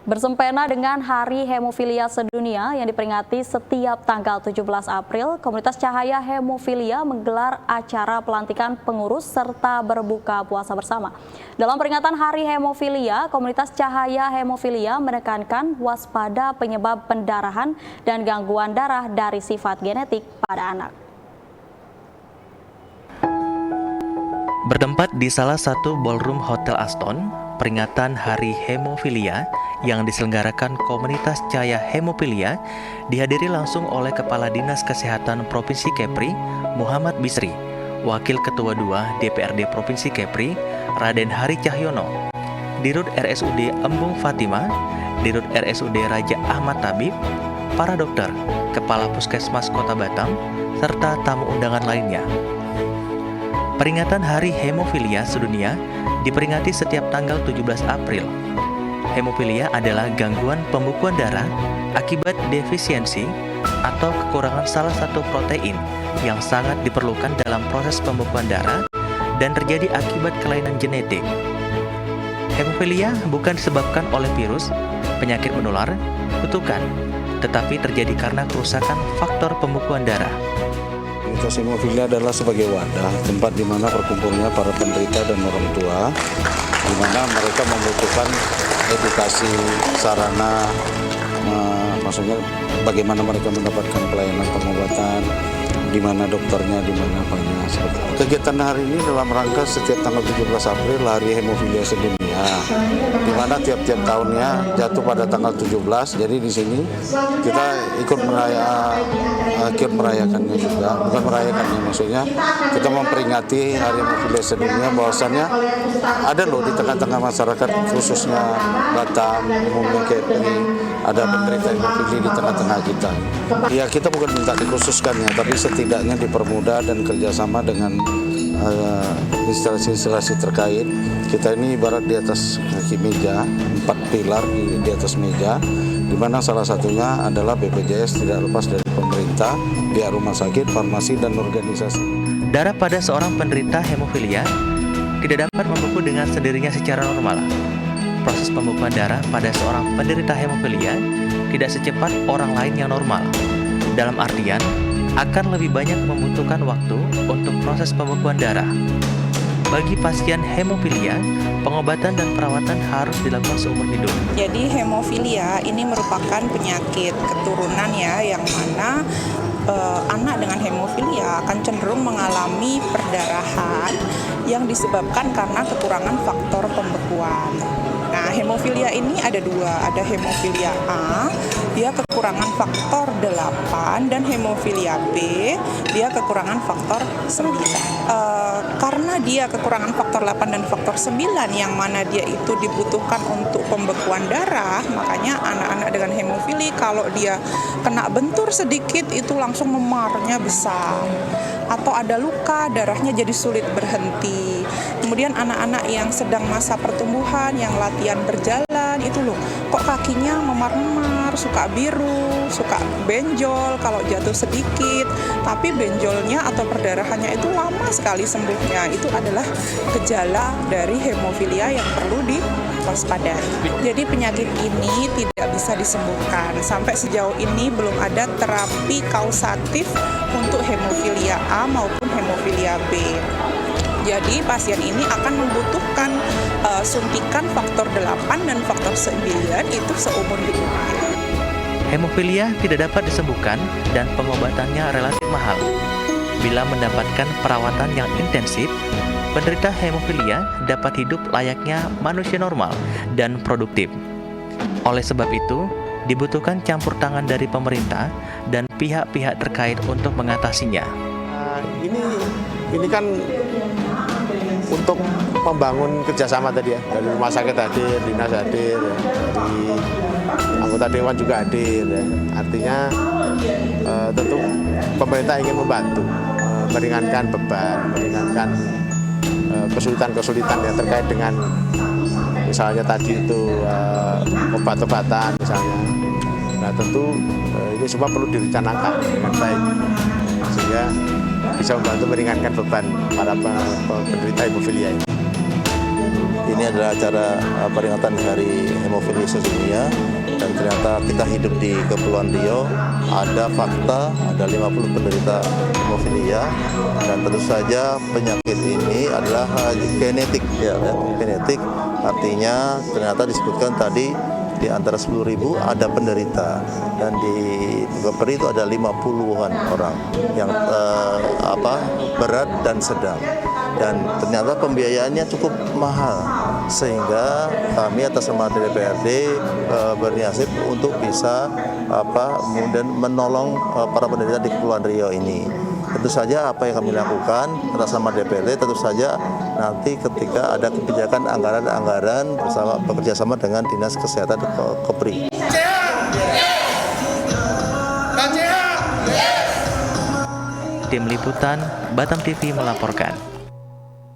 Bersempena dengan Hari Hemofilia Sedunia yang diperingati setiap tanggal 17 April, Komunitas Cahaya Hemofilia menggelar acara pelantikan pengurus serta berbuka puasa bersama. Dalam peringatan Hari Hemofilia, Komunitas Cahaya Hemofilia menekankan waspada penyebab pendarahan dan gangguan darah dari sifat genetik pada anak. Bertempat di salah satu ballroom Hotel Aston, peringatan Hari Hemofilia yang diselenggarakan Komunitas Cahaya Hemofilia dihadiri langsung oleh Kepala Dinas Kesehatan Provinsi Kepri, Muhammad Bisri, Wakil Ketua II DPRD Provinsi Kepri, Raden Hari Cahyono, Dirut RSUD Embung Fatima, Dirut RSUD Raja Ahmad Tabib, para dokter, Kepala Puskesmas Kota Batam, serta tamu undangan lainnya. Peringatan Hari Hemofilia Sedunia diperingati setiap tanggal 17 April. Hemofilia adalah gangguan pembekuan darah akibat defisiensi atau kekurangan salah satu protein yang sangat diperlukan dalam proses pembekuan darah dan terjadi akibat kelainan genetik. Hemofilia bukan disebabkan oleh virus, penyakit menular, kutukan, tetapi terjadi karena kerusakan faktor pembekuan darah. Komunitas hemofilia adalah sebagai wadah tempat di mana berkumpulnya para penderita dan orang tua, di mana mereka membutuhkan edukasi, sarana, maksudnya bagaimana mereka mendapatkan pelayanan pengobatan, di mana dokternya, di mana apanya. Kegiatan hari ini dalam rangka setiap tanggal 17 April Hari Hemofilia Sedunia, di mana tiap-tiap tahunnya jatuh pada tanggal 17. Jadi di sini kita ikut merayakannya juga, bukan merayakannya, maksudnya kita memperingati Hari Hemofilia Sedunia, bahwasannya ada loh di tengah-tengah masyarakat, khususnya Batam, umumnya Kepri, ada penderita hemofilia di tengah-tengah kita. Ya kita bukan minta dikhususkannya, tapi setidaknya dipermudah dan kerjasama dengan instalasi-instalasi terkait. Kita ini ibarat di atas kaki meja, 4 pilar di atas meja, di mana salah satunya adalah BPJS, tidak lepas dari pemerintah, pihak rumah sakit, farmasi, dan organisasi. Darah pada seorang penderita hemofilia tidak dapat membeku dengan sendirinya secara normal. Proses pembekuan darah pada seorang penderita hemofilia tidak secepat orang lain yang normal. Dalam artian, akan lebih banyak membutuhkan waktu untuk proses pembekuan darah. Bagi pasien hemofilia, pengobatan dan perawatan harus dilakukan seumur hidup. Jadi hemofilia ini merupakan penyakit keturunan yang mana anak dengan hemofilia akan cenderung mengalami perdarahan yang disebabkan karena kekurangan faktor pembekuan. Nah, hemofilia ini ada dua, ada hemofilia A, dia kekurangan faktor 8, dan hemofilia B, dia kekurangan faktor 9. Karena dia kekurangan faktor 8 dan faktor 9 yang mana dia itu dibutuhkan untuk pembekuan darah, makanya anak-anak dengan hemofili kalau dia kena bentur sedikit itu langsung memarnya besar. Atau ada luka, darahnya jadi sulit berhenti. Kemudian anak-anak yang sedang masa pertumbuhan, yang latihan berjalan, itu loh, kok kakinya memar-memar, suka biru, suka benjol kalau jatuh sedikit. Tapi benjolnya atau perdarahannya itu lama sekali sembuhnya. Itu adalah gejala dari hemofilia yang perlu diwaspadai. Jadi penyakit ini tidak bisa disembuhkan. Sampai sejauh ini belum ada terapi kausatif untuk hemofilia A maupun hemofilia B. Jadi pasien ini akan membutuhkan suntikan faktor 8 dan faktor 9 itu seumur hidupnya. Hemofilia tidak dapat disembuhkan dan pengobatannya relatif mahal. Bila mendapatkan perawatan yang intensif, penderita hemofilia dapat hidup layaknya manusia normal dan produktif. Oleh sebab itu, dibutuhkan campur tangan dari pemerintah dan pihak-pihak terkait untuk mengatasinya. Ini kan untuk membangun kerjasama tadi ya, dari rumah sakit hadir, dinas hadir, dari anggota dewan juga hadir ya. Artinya tentu pemerintah ingin membantu, meringankan beban, meringankan kesulitan-kesulitan yang terkait dengan misalnya tadi itu obat-obatan misalnya. Nah tentu ini semua perlu direncanakan dengan baik sehingga bisa membantu meringankan beban para penderita hemofilia ini. ini adalah acara peringatan Hari Hemofilia Sedunia, dan ternyata kita hidup di Kepulauan Riau, ada fakta, ada 50 penderita hemofilia, dan tentu saja penyakit ini adalah genetik, genetik, artinya ternyata disebutkan tadi di antara 10.000 ada penderita, dan di Kepri itu ada 50-an orang yang berat dan sedang, dan ternyata pembiayaannya cukup mahal, sehingga kami atas nama DPRD bernasib untuk bisa kemudian menolong para penderita di Kepulauan Riau ini. Tentu saja apa yang kami lakukan atas nama DPRD, tentu saja nanti ketika ada kebijakan anggaran bekerja sama dengan Dinas Kesehatan Kepri. Tim Liputan Batam TV melaporkan.